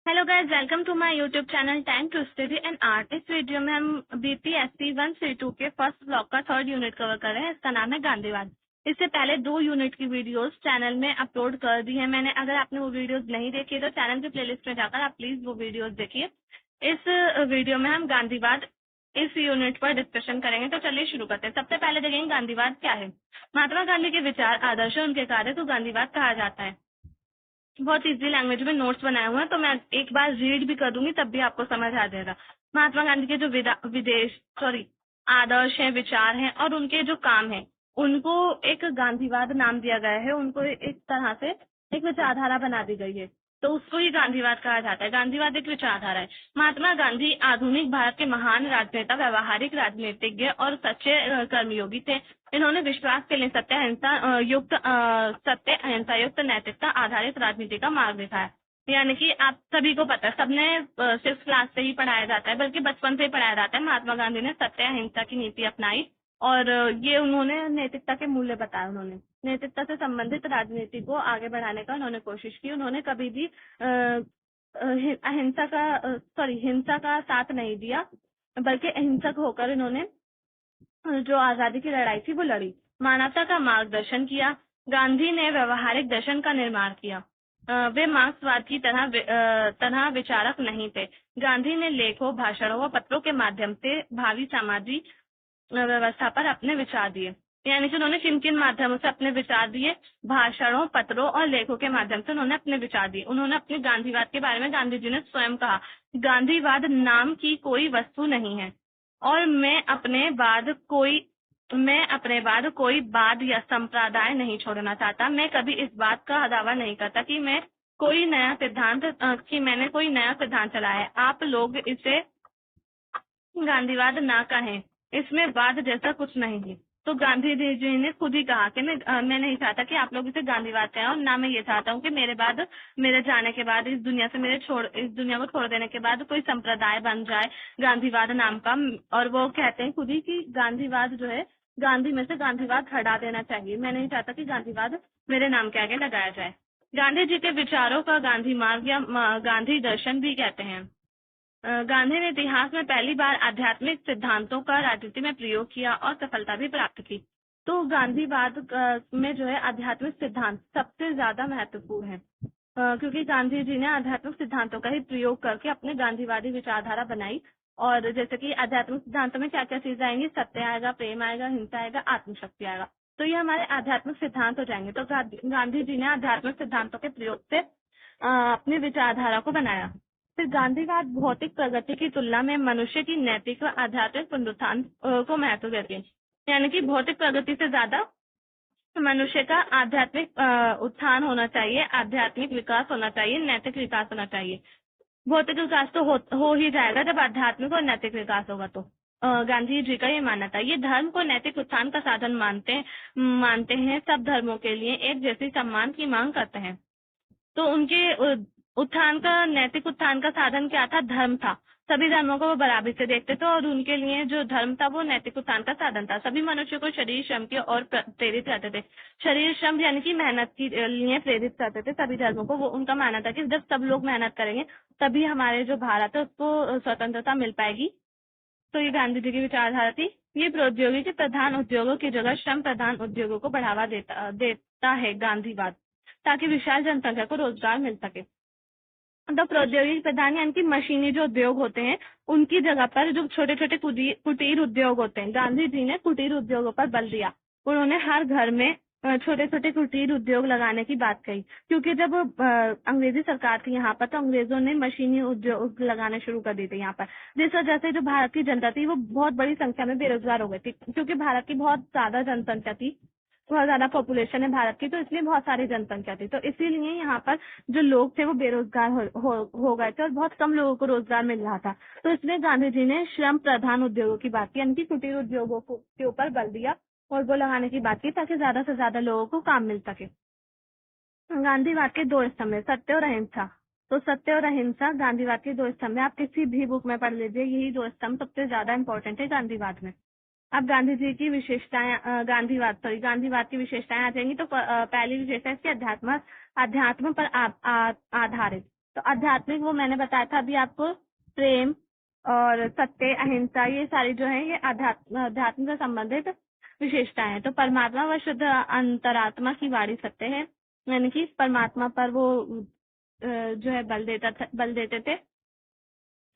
Hello guys, welcome to my YouTube channel time to study and art. इस video में हम BPSC 1C2 के first block का third unit cover कर रहे हैं। इसका नाम है गांधीवाद। इससे पहले 2 यूनिट की वीडियोस चैनल में अपलोड कर दी है मैंने। अगर आपने वो वीडियोस नहीं देखी तो चैनल की प्लेलिस्ट में जाकर आप प्लीज वो वीडियोस देखिए। इस वीडियो में हम गांधीवाद इस यूनिट पर डिस्कशन करेंगे। तो चलिए शुरू करते हैं। सबसे पहले देखेंगे गांधीवाद क्या है। महात्मा गांधी के विचार, आदर्श और उनके कार्य को गांधीवाद कहा जाता है। बहुत इजी लैंग्वेज में नोट्स बनाए हुए हैं, तो मैं एक बार रीड भी कर दूंगी तब भी आपको समझ आ जाएगा। महात्मा गांधी के जो आदर्श हैं, विचार हैं और उनके जो काम हैं, उनको एक गांधीवाद नाम दिया गया है। उनको एक तरह से एक विचारधारा बना दी गई है, तो उसको ही गांधीवाद कहा जाता है। गांधीवाद एक विचारधारा है। महात्मा गांधी आधुनिक भारत के महान राजनेता, व्यवहारिक राजनीतिज्ञ और सच्चे कर्मयोगी थे। इन्होंने विश्वास के लिए सत्य अहिंसा युक्त नैतिकता आधारित राजनीति का मार्ग दिखाया। यानी कि आप सभी को पता है, सबने 6th क्लास से ही पढ़ाया जाता है, बल्कि बचपन से ही पढ़ाया जाता है। महात्मा गांधी ने सत्य अहिंसा की नीति अपनाई और ये उन्होंने नैतिकता के मूल्य बताए। उन्होंने नैतिकता से संबंधित राजनीति को आगे बढ़ाने का उन्होंने कोशिश की। उन्होंने कभी भी हिंसा का साथ नहीं दिया, बल्कि अहिंसक होकर इन्होंने जो आजादी की लड़ाई थी वो लड़ी। मानवता का मार्गदर्शन किया। गांधी ने व्यवहारिक दर्शन का निर्माण किया। वे मार्क्सवाद की तरह विचारक नहीं थे। गांधी ने लेखों, भाषणों व पत्रों के माध्यम से भावी सामाजिक व्यवस्था पर अपने विचार दिए। यानी कि उन्होंने किन किन माध्यमों से अपने विचार दिए? भाषणों, पत्रों और लेखों के माध्यम से उन्होंने अपने विचार दिए। उन्होंने अपने गांधीवाद के बारे में गांधी जी ने स्वयं कहा, गांधीवाद नाम की कोई वस्तु नहीं है और मैं अपने बाद कोई वाद या संप्रदाय नहीं छोड़ना चाहता। मैं कभी इस बात का दावा नहीं करता कि मैंने कोई नया सिद्धांत चलाया है। आप लोग इसे गांधीवाद ना कहें, इसमें वाद जैसा कुछ नहीं है। तो गांधी जी ने खुद ही कहा कि मैं नहीं चाहता कि आप लोग इसे गांधीवाद कहें, और ना मैं ये चाहता हूँ कि मेरे जाने के बाद इस दुनिया को छोड़ देने के बाद कोई संप्रदाय बन जाए गांधीवाद नाम का। और वो कहते हैं खुद ही कि गांधीवाद जो है, गांधी में से गांधीवाद हटा देना चाहिए। मैं नहीं चाहता कि गांधीवाद मेरे नाम के आगे लगाया जाए। गांधी जी के विचारों का गांधी मार्ग या गांधी दर्शन भी कहते हैं। गांधी ने इतिहास में पहली बार आध्यात्मिक सिद्धांतों का राजनीति में प्रयोग किया और सफलता भी प्राप्त की। तो गांधीवाद में जो है आध्यात्मिक सिद्धांत सबसे ज्यादा महत्वपूर्ण है, क्योंकि गांधी जी ने आध्यात्मिक सिद्धांतों का ही प्रयोग करके अपने गांधीवादी विचारधारा बनाई। और जैसे कि आध्यात्मिक सिद्धांतों में क्या क्या चीजें आएंगी? सत्य आएगा, प्रेम आएगा, हिंसा आएगा, आत्मशक्ति आएगा। तो ये हमारे आध्यात्मिक सिद्धांत हो जाएंगे। तो गांधी जी ने आध्यात्मिक सिद्धांतों के प्रयोग से अपनी विचारधारा को बनाया। फिर गांधीवाद भौतिक प्रगति की तुलना में मनुष्य की नैतिक व आध्यात्मिक पुनरुत्थान को महत्व देते हैं। यानी कि भौतिक प्रगति से ज्यादा मनुष्य का आध्यात्मिक उत्थान होना चाहिए, आध्यात्मिक विकास होना चाहिए, नैतिक विकास होना चाहिए। भौतिक विकास तो हो ही जाएगा जब आध्यात्मिक और नैतिक विकास होगा। तो गांधी जी का ये मानना था। ये धर्म को नैतिक उत्थान का साधन मानते हैं। सब धर्मों के लिए एक जैसी सम्मान की मांग करते हैं। तो उनके नैतिक उत्थान का साधन क्या था? धर्म था। सभी धर्मों को वो बराबरी से देखते थे और उनके लिए जो धर्म था वो नैतिक उत्थान का साधन था। सभी मनुष्य को शरीर श्रम की ओर प्रेरित करते थे। शरीर श्रम यानी कि मेहनत के लिए प्रेरित करते थे सभी धर्मों को। वो उनका मानना था कि जब सब लोग मेहनत करेंगे तभी हमारे जो भारत है उसको स्वतंत्रता मिल पाएगी। तो ये गांधी जी की विचारधारा थी। ये प्रौद्योगिकी प्रधान उद्योगों की जगह श्रम प्रधान उद्योगों को बढ़ावा देता है गांधीवाद, ताकि विशाल जनसंख्या को रोजगार मिल सके। तो प्रौद्योगिकी प्रधान यानी कि मशीनी जो उद्योग होते हैं उनकी जगह पर जो छोटे छोटे कुटीर उद्योग होते हैं, गांधी जी ने कुटीर उद्योगों पर बल दिया। उन्होंने हर घर में छोटे छोटे कुटीर उद्योग लगाने की बात कही, क्योंकि जब अंग्रेजी सरकार थी यहाँ पर तो अंग्रेजों ने मशीनी उद्योग लगाने शुरू कर दिए थे यहाँ पर, जिस वजह से जो भारत की जनता थी वो बहुत बड़ी संख्या में बेरोजगार हो गई थी। क्योंकि भारत की बहुत ज्यादा जनसंख्या थी, बहुत ज्यादा पॉपुलेशन है भारत की, तो इसलिए बहुत सारी जनसंख्या थी। तो इसीलिए यहाँ पर जो लोग थे वो बेरोजगार हो गए थे और बहुत कम लोगों को रोजगार मिल रहा था। तो इसलिए गांधी जी ने श्रम प्रधान उद्योगों की बात की, यानी कि कुटीर उद्योगों के ऊपर बल दिया और वो लगाने की बात की ताकि ज्यादा से ज्यादा लोगों को काम मिल सके। गांधीवाद के 2 स्तंभ है, सत्य और अहिंसा। तो सत्य और अहिंसा गांधीवाद के 2 स्तंभ है। आप किसी भी बुक में पढ़ लीजिए, यही 2 स्तंभ सबसे ज्यादा इंपॉर्टेंट है गांधीवाद में। अब गांधी जी की विशेषताएं, गांधीवाद की विशेषताएं आ जाएंगी। तो पहली विशेषता इसकी अध्यात्म पर आधारित। तो आध्यात्मिक वो मैंने बताया था अभी आपको, प्रेम और सत्य, अहिंसा, ये सारी जो है ये अध्यात्म से संबंधित विशेषताएं हैं। तो परमात्मा व शुद्ध अंतरात्मा की वाणी सत्य है, यानी कि परमात्मा पर वो जो है बल देते थे।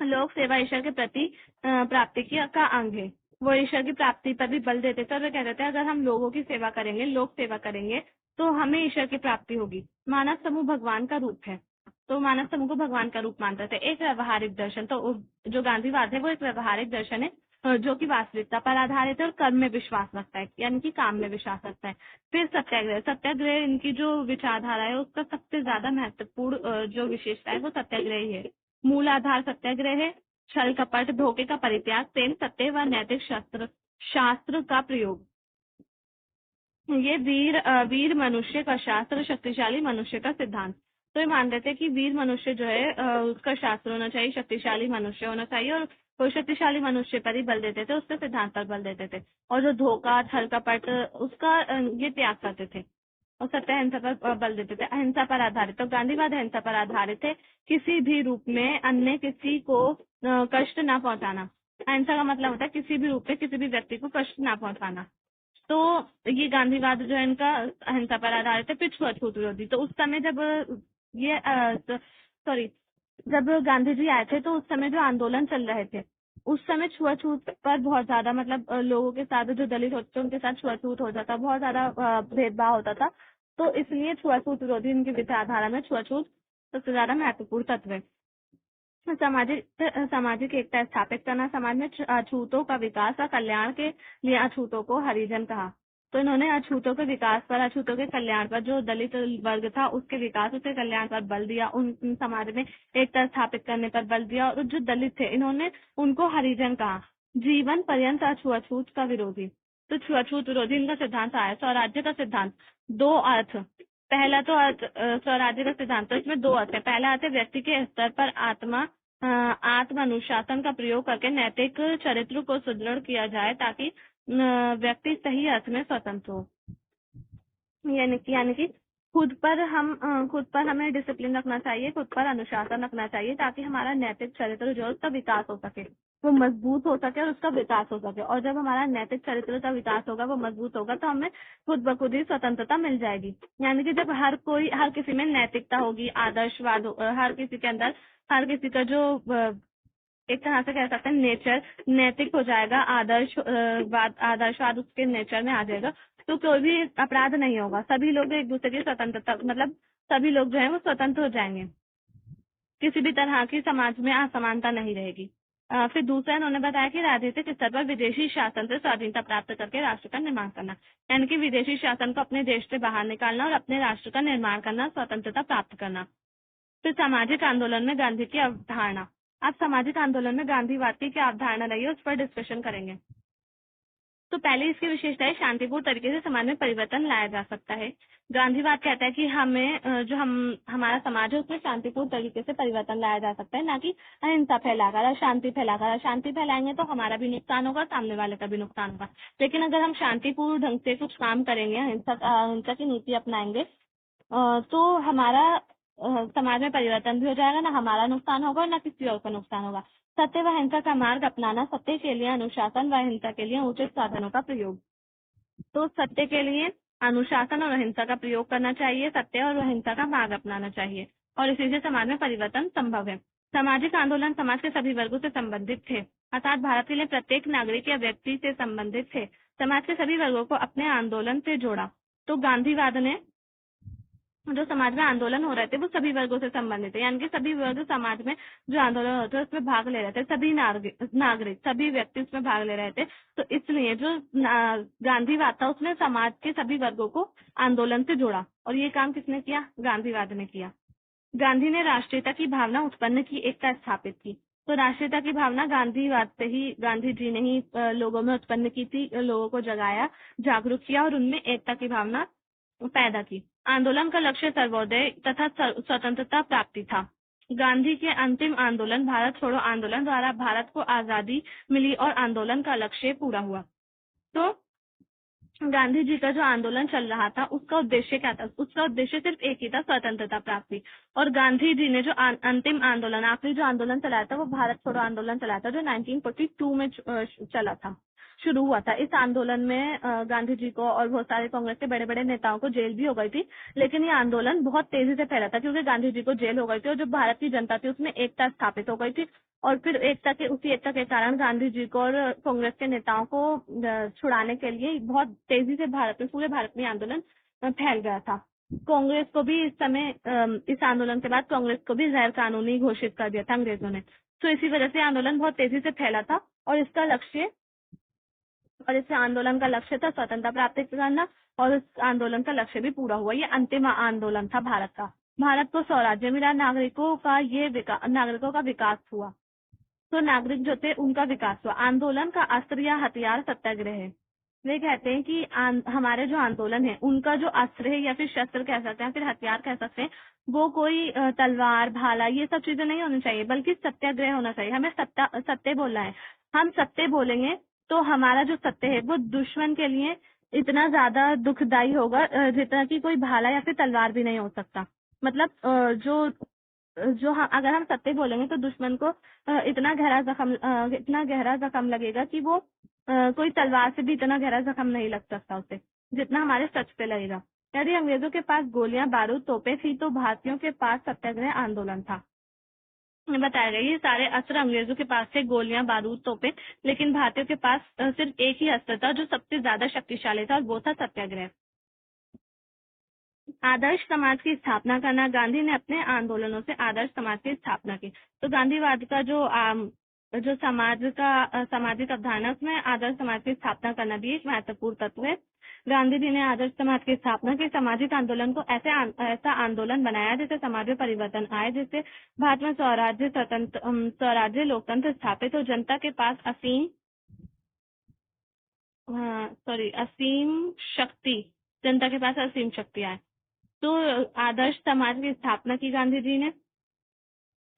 लोक सेवा ईश्वर के प्रति प्राप्ति का अंग है। वो ईश्वर की प्राप्ति पर भी बल देते थे और वे कहते थे अगर हम लोगों की सेवा करेंगे, लोक सेवा करेंगे, तो हमें ईश्वर की प्राप्ति होगी। मानव समूह भगवान का रूप है, तो मानव समूह को भगवान का रूप मानते थे। एक व्यवहारिक दर्शन, तो जो गांधीवाद है वो एक व्यवहारिक दर्शन है जो कि वास्तविकता पर आधारित है और कर्म में विश्वास रखता है, यानी कि काम में विश्वास रखता है। फिर सत्याग्रह, सत्याग्रह इनकी जो विचारधारा है उसका सबसे ज्यादा महत्वपूर्ण जो विशेषता है वो सत्याग्रह ही है। मूल आधार सत्याग्रह है। छल कपट धोखे का परित्याग, प्रेम सत्य व नैतिक शास्त्र का प्रयोग। ये वीर मनुष्य का शास्त्र, शक्तिशाली मनुष्य का सिद्धांत। तो ये मान लेते हैं कि वीर मनुष्य जो है उसका शास्त्र होना चाहिए, शक्तिशाली मनुष्य होना चाहिए, और वो शक्तिशाली मनुष्य पर ही बल देते थे, उसके सिद्धांत पर बल देते थे। और जो धोखा छल कपट उसका ये त्याग करते थे और सत्य अहिंसा पर बल देते थे। अहिंसा पर आधारित, तो गांधीवाद अहिंसा पर आधारित है। किसी भी रूप में अन्य किसी को कष्ट ना पहुंचाना। अहिंसा का मतलब होता है किसी भी रूप में किसी भी व्यक्ति को कष्ट ना पहुंचाना। तो ये गांधीवाद जो है इनका अहिंसा पर आधारित है। फिर छुआछूत विरोधी, तो उस समय जब ये जब गांधी जी आए थे तो उस समय जो आंदोलन चल रहे थे उस समय छुआछूत पर बहुत ज्यादा मतलब लोगों के साथ जो दलित होते थे उनके साथ छुआछूत हो जाता, बहुत ज्यादा भेदभाव होता था। तो इसलिए छुआछूत विरोधी इनकी विचारधारा में छुआछूत सबसे ज्यादा महत्वपूर्ण तत्व है। सामाजिक एकता स्थापित करना, समाज में अछूतों का विकास और कल्याण के लिए अछूतों को हरिजन कहा। तो इन्होंने अछूतों के विकास पर, अछूतों के कल्याण पर, जो दलित वर्ग था उसके विकास, उसके कल्याण पर बल दिया, उन समाज में एकता स्थापित करने पर बल दिया। और जो दलित थे इन्होंने उनको हरिजन कहा। जीवन पर्यंत अछूत का विरोधी, तो छुआछूत विरोधी इनका सिद्धांत आया। स्वराज्य का सिद्धांत, दो अर्थ। पहला तो अर्थ स्वराज्य का सिद्धांत, तो इसमें दो अर्थ है। पहला अर्थ है व्यक्ति के स्तर पर आत्म अनुशासन का प्रयोग करके नैतिक चरित्र को सुदृढ़ किया जाए ताकि व्यक्ति सही अर्थ में स्वतंत्र हो। यानी कि खुद पर हमें डिसिप्लिन रखना चाहिए, खुद पर अनुशासन रखना चाहिए ताकि हमारा नैतिक चरित्र जो है उसका विकास हो सके, वो मजबूत हो सके और उसका विकास हो सके। और जब हमारा नैतिक चरित्र का विकास होगा, वो मजबूत होगा, तो हमें खुद ब खुद ही स्वतंत्रता मिल जाएगी। यानी कि जब हर किसी में नैतिकता होगी, आदर्शवाद, हर किसी के अंदर, हर किसी का जो एक तरह से कह सकते हैं नेचर नैतिक हो जाएगा, आदर्शवाद उसके नेचर में आ जाएगा, तो कोई भी अपराध नहीं होगा। सभी लोग एक दूसरे की स्वतंत्रता, मतलब सभी लोग जो है वो स्वतंत्र हो जाएंगे, किसी भी तरह की समाज में असमानता नहीं रहेगी। फिर दूसरा इन्होंने बताया कि राजनीतिक स्तर पर विदेशी शासन से स्वाधीनता प्राप्त करके राष्ट्र का निर्माण करना, यानी कि विदेशी शासन को अपने देश से बाहर निकालना और अपने राष्ट्र का निर्माण करना, स्वतंत्रता प्राप्त करना। फिर सामाजिक आंदोलन में गांधी की अवधारणा। अब सामाजिक आंदोलन में गांधीवाद की क्या अवधारणा रही है उस पर डिस्कशन करेंगे। तो पहले इसकी विशेषता है शांतिपूर्ण तरीके से समाज में परिवर्तन लाया जा सकता है। गांधीवाद कहता है कि हमारा समाज है उसमें शांतिपूर्ण तरीके से परिवर्तन लाया जा सकता है, ना कि अहिंसा फैलाकर, अशांति फैलाकर। अशांति फैलाएंगे तो हमारा भी नुकसान होगा, सामने वाले का भी नुकसान होगा। लेकिन अगर हम शांतिपूर्ण ढंग से कुछ काम करेंगे, अहिंसा की नीति अपनाएंगे, तो हमारा समाज में परिवर्तन भी हो जाएगा, ना हमारा नुकसान होगा और ना किसी और का नुकसान होगा। सत्य व अहिंसा का मार्ग अपनाना, सत्य के लिए अनुशासन व अहिंसा के लिए उचित साधनों का प्रयोग। तो सत्य के लिए अनुशासन और अहिंसा का प्रयोग करना चाहिए, सत्य और अहिंसा का मार्ग अपनाना चाहिए, और इसी से समाज में परिवर्तन संभव है। सामाजिक आंदोलन समाज के सभी वर्गों से संबंधित थे, अर्थात भारत के लिए प्रत्येक नागरिक या व्यक्ति से संबंधित थे। समाज के सभी वर्गों को अपने आंदोलन से जोड़ा। तो गांधीवाद ने जो समाज में आंदोलन हो रहे थे वो सभी वर्गों से संबंधित है, यानी कि सभी वर्ग समाज में जो आंदोलन होते हैं उसमें भाग ले रहे थे, सभी नागरिक सभी व्यक्ति उसमें भाग ले रहे थे। तो इसलिए जो गांधीवाद था उसने समाज के सभी वर्गों को आंदोलन से जोड़ा, और ये काम किसने किया? गांधीवाद ने किया। गांधी ने राष्ट्रीयता की भावना उत्पन्न की, एकता स्थापित की। तो राष्ट्रीयता की भावना गांधीवाद से ही, गांधी जी ने ही लोगों में उत्पन्न की थी, लोगों को जगाया, जागरूक किया और उनमें एकता की भावना पैदा की। आंदोलन का लक्ष्य सर्वोदय तथा स्वतंत्रता प्राप्ति था। गांधी के अंतिम आंदोलन भारत छोड़ो आंदोलन द्वारा भारत को आजादी मिली और आंदोलन का लक्ष्य पूरा हुआ। तो गांधी जी का जो आंदोलन चल रहा था उसका उद्देश्य क्या था? उसका उद्देश्य सिर्फ एक ही था, स्वतंत्रता प्राप्ति। और गांधी जी ने जो अंतिम आंदोलन, आखिरी जो आंदोलन चलाया था, वो भारत छोड़ो आंदोलन चलाया था, जो 1942 में चला था, शुरू हुआ था। इस आंदोलन में गांधी जी को और बहुत सारे कांग्रेस के बड़े बड़े नेताओं को जेल भी हो गई थी, लेकिन ये आंदोलन बहुत तेजी से फैला था क्योंकि गांधी जी को जेल हो गई थी और जो भारत की जनता थी उसमें एकता स्थापित हो गई थी। और फिर उसी एकता के कारण गांधी जी को और कांग्रेस के नेताओं को छुड़ाने के लिए बहुत तेजी से पूरे भारत में आंदोलन फैल गया था। कांग्रेस को भी इस समय इस आंदोलन के बाद कांग्रेस को भी गैर कानूनी घोषित कर दिया था अंग्रेजों ने। तो इसी वजह से आंदोलन बहुत तेजी से फैला था और इस आंदोलन का लक्ष्य था स्वतंत्रता प्राप्त करना और उस आंदोलन का लक्ष्य भी पूरा हुआ। ये अंतिम आंदोलन था भारत का। भारत को स्वराज्य मिला, नागरिकों का विकास हुआ। तो नागरिक जो थे उनका विकास हुआ। आंदोलन का अस्त्र या हथियार सत्याग्रह है। वे कहते हैं कि हमारे जो आंदोलन है उनका जो अस्त्र है या फिर शस्त्र कह सकते हैं, फिर हथियार कह सकते हैं, वो कोई तलवार भाला ये सब चीजें नहीं होनी चाहिए, बल्कि सत्याग्रह होना चाहिए। हमें सत्य बोलना है। हम सत्य बोलेंगे तो हमारा जो सत्य है वो दुश्मन के लिए इतना ज्यादा दुखदायी होगा जितना कि कोई भाला या फिर तलवार भी नहीं हो सकता। मतलब अगर हम सत्य बोलेंगे तो दुश्मन को इतना गहरा जख्म लगेगा कि वो कोई तलवार से भी इतना गहरा जख्म नहीं लग सकता उसे, जितना हमारे सच पे लगेगा। यदि अंग्रेजों के पास गोलियां, बारूद, तोपें थी तो भारतीयों के पास सत्याग्रह आंदोलन था। बताया गया ये सारे अस्त्र अंग्रेजों के पास थे, गोलियां, बारूद, तोपें, लेकिन भारतीयों के पास सिर्फ एक ही अस्त्र था जो सबसे ज्यादा शक्तिशाली था और वो था सत्याग्रह। आदर्श समाज की स्थापना करना। गांधी ने अपने आंदोलनों से आदर्श समाज की स्थापना की। तो गांधीवाद का जो सामाजिक अवधारणा, उसमें आदर्श समाज की स्थापना करना भी एक महत्वपूर्ण तत्व है। गांधी जी ने आदर्श समाज की स्थापना की, सामाजिक आंदोलन को ऐसा आंदोलन बनाया जिससे समाज में परिवर्तन आए, जिससे भारत में स्वराज्य लोकतंत्र स्थापित हो, जनता के पास असीम शक्ति आए। तो आदर्श समाज की स्थापना की गांधी जी ने।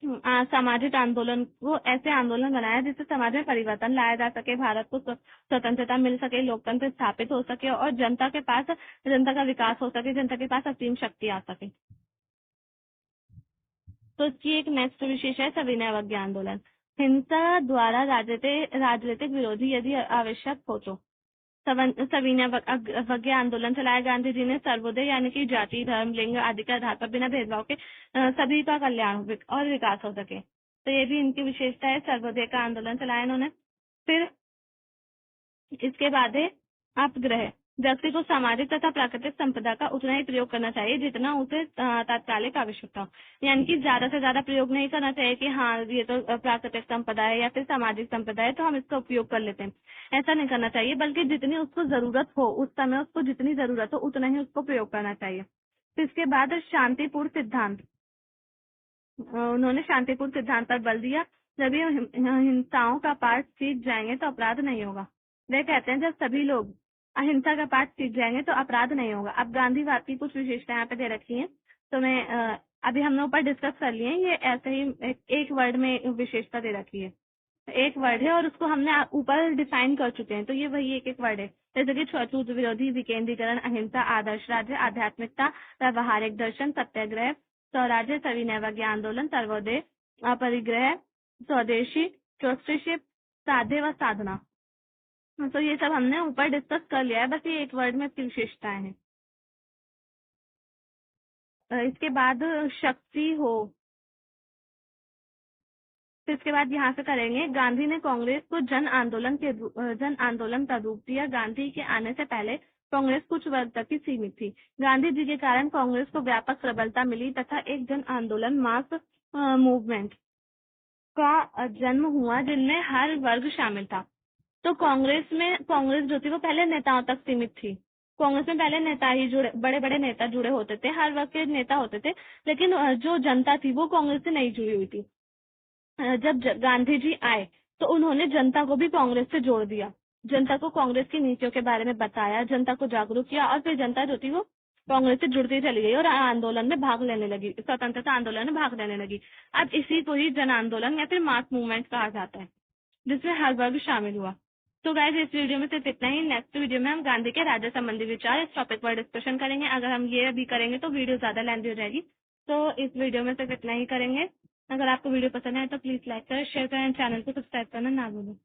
सामाजिक आंदोलन को ऐसे आंदोलन बनाया जिससे समाज में परिवर्तन लाया जा सके, भारत को स्वतंत्रता मिल सके, लोकतंत्र स्थापित हो सके और जनता का विकास हो सके, जनता के पास असीम शक्ति आ सके। तो इसकी एक नेक्स्ट विशेष है सविनय अवज्ञा आंदोलन। हिंसा द्वारा राजनीतिक विरोधी यदि आवश्यक हो तो सविनय अवज्ञा आंदोलन चलाया। गांधी जी ने सर्वोदय यानी कि जाति, धर्म, लिंग आदि के आधार पर बिना भेदभाव के सभी का कल्याण और विकास हो सके। तो ये भी इनकी विशेषता है, सर्वोदय का आंदोलन चलाया इन्होंने। फिर इसके बाद है अपग्रह। व्यक्ति को सामाजिक तथा प्राकृतिक संपदा का उतना ही प्रयोग करना चाहिए जितना उसे तात्कालिक आवश्यकता हो। यानी कि ज्यादा से ज्यादा प्रयोग नहीं करना चाहिए कि हाँ ये तो प्राकृतिक संपदा है या फिर सामाजिक संपदा है तो हम इसका उपयोग कर लेते हैं, ऐसा नहीं करना चाहिए, बल्कि जितनी उसको जरूरत हो उस समय उसको जितनी जरूरत हो उतना ही उसको प्रयोग करना चाहिए। फिर इसके बाद शांतिपूर्ण सिद्धांत। उन्होंने शांतिपूर्ण सिद्धांत पर बल दिया। जब ये हिंसाओं का पाठ सीख जाएंगे तो अपराध नहीं होगा। वे कहते हैं जब सभी लोग अहिंसा का पाठ सीख जाएंगे तो अपराध नहीं होगा। अब गांधीवाद की कुछ विशेषताएं यहाँ पे दे रखी हैं, तो मैं अभी हमने ऊपर डिस्कस कर लिए हैं, ये ऐसे ही एक वर्ड में विशेषता दे रखी है। एक वर्ड है और उसको हमने ऊपर डिफाइन कर चुके हैं, तो ये वही एक वर्ड है। जैसे कि छूत विरोधी, विकेंद्रीकरण, अहिंसा, आदर्श राज्य, आध्यात्मिकता, व्यवहारिक दर्शन, सत्याग्रह, स्वराज्य, सविनय अवज्ञा आंदोलन, सर्वोदय, अपरिग्रह, स्वदेशी, ट्रस्टीशिप, साध्य व साधना। तो ये सब हमने ऊपर डिस्कस कर लिया है, बस ये एक वर्ड में इसकी विशेषताएं हैं। इसके बाद शक्ति हो, फिर इसके बाद यहाँ से करेंगे। गांधी ने कांग्रेस को जन आंदोलन का रूप दिया। गांधी के आने से पहले कांग्रेस कुछ वर्ग तक ही सीमित थी। गांधी जी के कारण कांग्रेस को व्यापक प्रबलता मिली तथा एक जन आंदोलन मास मूवमेंट का जन्म हुआ जिनमें हर वर्ग शामिल था। तो कांग्रेस जो थी वो पहले नेताओं तक सीमित थी। कांग्रेस में पहले नेता ही बड़े बड़े नेता जुड़े होते थे, हर वर्ग के नेता होते थे, लेकिन जो जनता थी वो कांग्रेस से नहीं जुड़ी हुई थी। जब गांधी जी आए तो उन्होंने जनता को भी कांग्रेस से जोड़ दिया, जनता को कांग्रेस की नीतियों के बारे में बताया, जनता को जागरूक किया और फिर जनता जो थी वो कांग्रेस से जुड़ती चली गई और आंदोलन में भाग लेने लगी, स्वतंत्रता आंदोलन में भाग लेने लगी। अब इसी को ही जन आंदोलन या फिर मास मूवमेंट कहा जाता है, जिसमें हर वर्ग शामिल हुआ। तो गाइस इस वीडियो में सिर्फ इतना ही। नेक्स्ट वीडियो में हम गांधी के राज्य संबंधी विचार इस टॉपिक पर डिस्कशन करेंगे। अगर हम ये अभी करेंगे तो वीडियो ज्यादा लेंथी हो जाएगी, तो इस वीडियो में सिर्फ इतना ही करेंगे। अगर आपको वीडियो पसंद आए तो प्लीज लाइक करें, शेयर करें, चैनल को सब्सक्राइब करना ना भूलें।